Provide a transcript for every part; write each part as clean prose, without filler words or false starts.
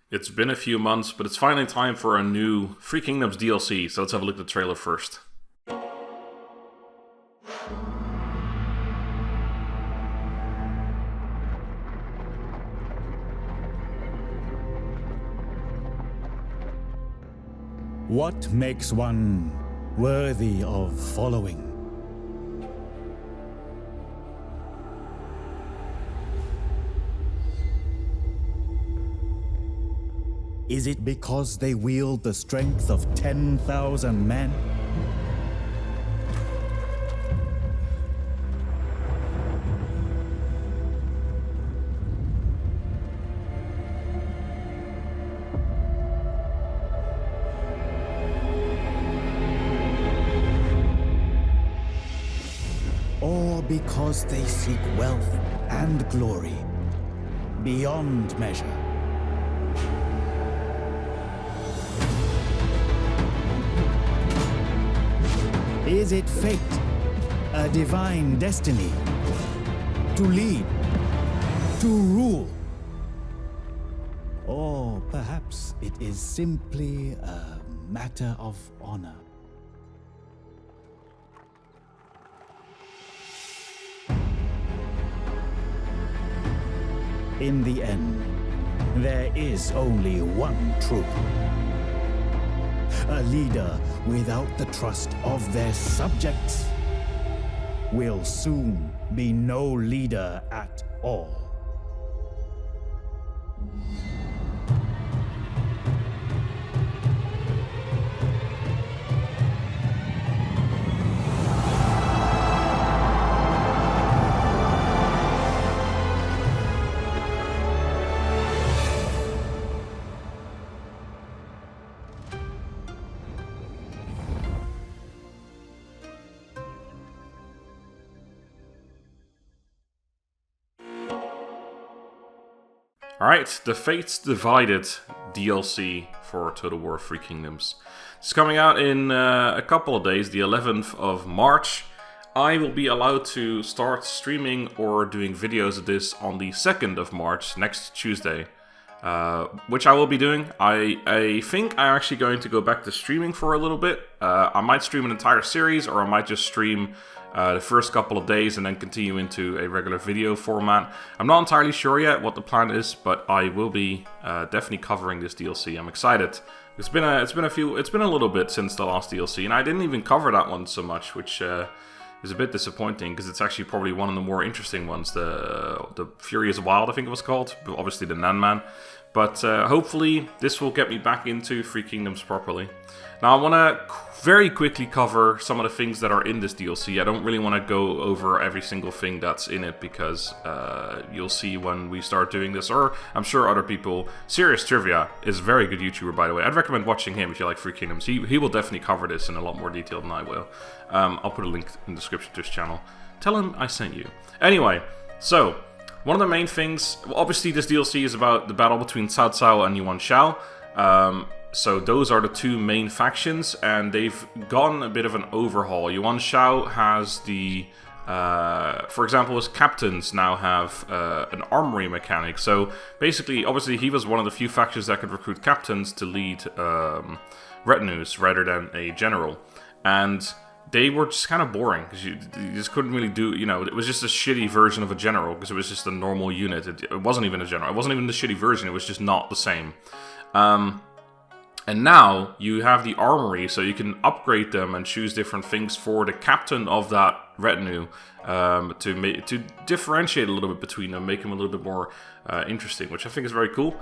It's been a few months, but it's finally time for a new Free Kingdoms DLC, so let's have a look at the trailer first. What makes one worthy of following? Is it because they wield the strength of 10,000 men? Or because they seek wealth and glory beyond measure? Is it fate, a divine destiny, to lead, to rule? Or perhaps it is simply a matter of honor? In the end, there is only one truth. A leader without the trust of their subjects will soon be no leader at all. Alright, the Fates Divided DLC for Total War Free Kingdoms. It's coming out in a couple of days, the 11th of March. I will be allowed to start streaming or doing videos of this on the 2nd of March, next Tuesday. Which I will be doing. I think I'm actually going to go back to streaming for a little bit. I might stream an entire series, or I might just stream the first couple of days and then continue into a regular video format. I'm not entirely sure yet what the plan is, but I will be definitely covering this DLC. I'm excited. It's been a little bit since the last DLC, and I didn't even cover that one so much, which is a bit disappointing because it's actually probably one of the more interesting ones. The Furious Wild, I think it was called, obviously the Nan Man. But hopefully this will get me back into Free Kingdoms properly. Now I want to very quickly cover some of the things that are in this DLC. I don't really want to go over every single thing that's in it because you'll see when we start doing this, or I'm sure other people. Serious Trivia is a very good YouTuber, by the way. I'd recommend watching him if you like Free Kingdoms. He will definitely cover this in a lot more detail than I will. I'll put a link in the description to his channel. Tell him I sent you. Anyway, so one of the main things, well, obviously this DLC is about the battle between Cao Cao and Yuan Shao. So those are the two main factions, and they've gotten a bit of an overhaul. Yuan Shao has the, for example, his captains now have an armory mechanic. So basically, obviously he was one of the few factions that could recruit captains to lead retinues rather than a general. And they were just kind of boring, because you just couldn't really do, it was just a shitty version of a general, because it was just a normal unit. It wasn't even a general. It wasn't even the shitty version. It was just not the same. And now you have the armory, so you can upgrade them and choose different things for the captain of that retinue to differentiate a little bit between them, make them a little bit more interesting, which I think is very cool.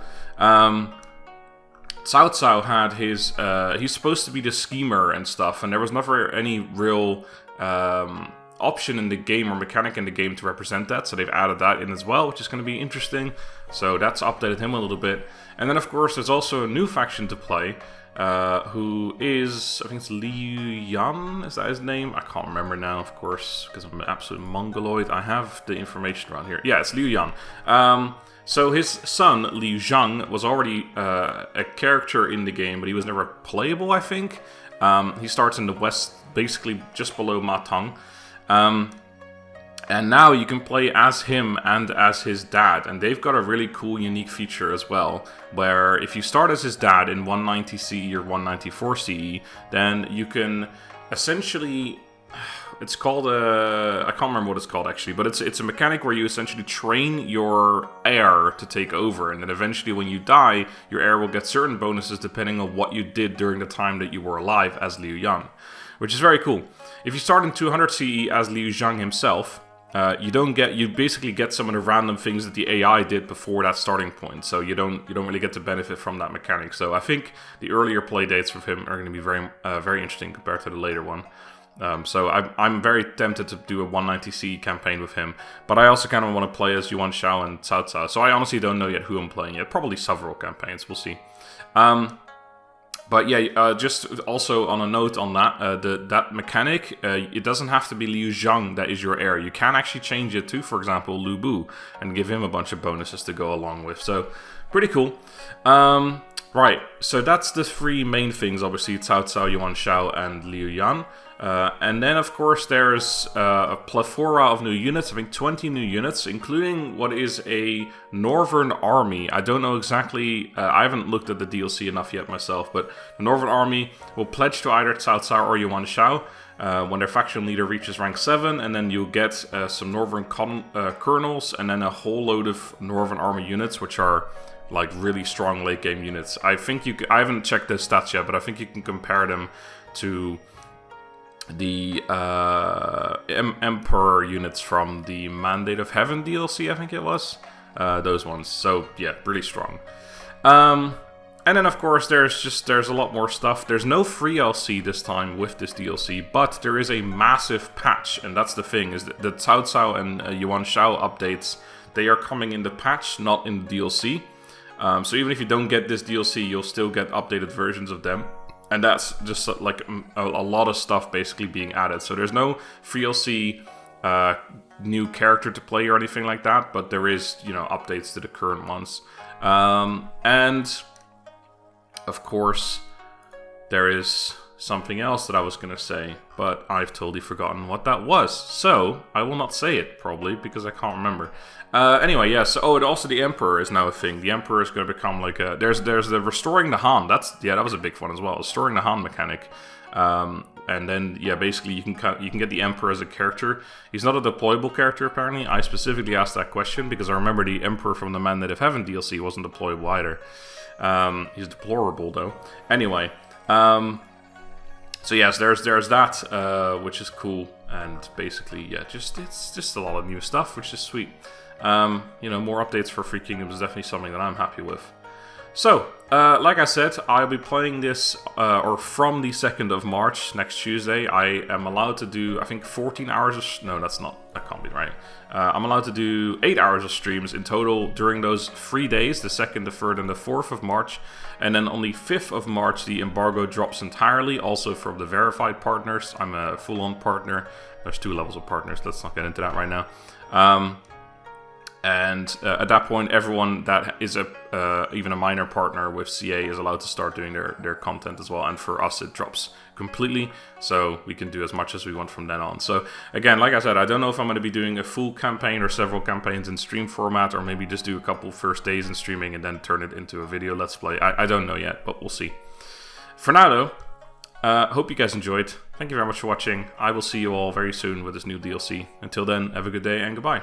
Cao Cao had his, he's supposed to be the schemer and stuff, and there was never any real option in the game or mechanic in the game to represent that, so they've added that in as well, which is going to be interesting. So that's updated him a little bit. And then of course there's also a new faction to play, who is, I think it's Liu Yan, is that his name? I can't remember now, of course, because I'm an absolute mongoloid. I have the information around here. Yeah, it's Liu Yan. So his son, Liu Zhang, was already a character in the game, but he was never playable, I think. He starts in the west, basically just below Ma Teng. And now you can play as him and as his dad. And they've got a really cool, unique feature as well, where if you start as his dad in 190 CE or 194 CE, then you can essentially... It's called I can't remember what it's called actually, but it's a mechanic where you essentially train your heir to take over, and then eventually when you die, your heir will get certain bonuses depending on what you did during the time that you were alive as Liu Yang, which is very cool. If you start in 200 CE as Liu Zhang himself, you basically get some of the random things that the AI did before that starting point, so you don't really get to benefit from that mechanic. So I think the earlier play dates with him are going to be very interesting compared to the later one. So I'm very tempted to do a 190 CE campaign with him, but I also kind of want to play as Yuan Shao and Cao Cao, so I honestly don't know yet who I'm playing yet. Probably several campaigns, we'll see. But yeah, just also on a note on that, that mechanic, it doesn't have to be Liu Zhang that is your heir. You can actually change it to, for example, Lu Bu, and give him a bunch of bonuses to go along with. So, pretty cool. Right, so that's the three main things, obviously, Cao Cao, Yuan Shao, and Liu Yan. And then, of course, there's a plethora of new units, I think 20 new units, including what is a Northern Army. I don't know exactly, I haven't looked at the DLC enough yet myself, but the Northern Army will pledge to either Cao Cao or Yuan Shao when their faction leader reaches rank 7, and then you'll get some Northern Colonels, and then a whole load of Northern Army units, which are like really strong late game units. I think I haven't checked the stats yet, but I think you can compare them to the Emperor units from the Mandate of Heaven DLC, I think it was. Those ones. So yeah, really strong. And then of course there's a lot more stuff. There's no free LC this time with this DLC, but there is a massive patch, and that's the thing, is that the Cao Cao and Yuan Shao updates, they are coming in the patch, not in the DLC. So even if you don't get this DLC, you'll still get updated versions of them. And that's just like a lot of stuff basically being added. So there's no free DLC new character to play or anything like that, but there is, updates to the current ones. And of course, there is something else that I was going to say, but I've totally forgotten what that was. So I will not say it, probably, because I can't remember. Anyway, yeah, so, and also the Emperor is now a thing. The Emperor is going to become like a... There's the Restoring the Han. That was a big one as well. Restoring the Han mechanic. And then, yeah, basically you can get the Emperor as a character. He's not a deployable character, apparently. I specifically asked that question because I remember the Emperor from the Mandate of Heaven DLC wasn't deployable either. He's deplorable, though. Anyway, so yes, there's that, which is cool. And basically, yeah, it's just a lot of new stuff, which is sweet. More updates for Free Kingdom is definitely something that I'm happy with. So, like I said, I'll be playing this, or from the 2nd of March, next Tuesday. I am allowed to do, I think, 14 hours of... No, that can't be right. I'm allowed to do 8 hours of streams in total during those 3 days, the 2nd, the 3rd, and the 4th of March. And then on the 5th of March, the embargo drops entirely, also from the verified partners. I'm a full-on partner. There's 2 levels of partners. Let's not get into that right now. And at that point, everyone that is even a minor partner with CA is allowed to start doing their content as well. And for us, it drops completely, so we can do as much as we want from then on. So again, like I said, I don't know if I'm going to be doing a full campaign or several campaigns in stream format, or maybe just do a couple first days in streaming and then turn it into a video let's play. I don't know yet, but we'll see. For now, though, hope you guys enjoyed. Thank you very much for watching. I will see you all very soon with this new DLC. Until then, have a good day and goodbye.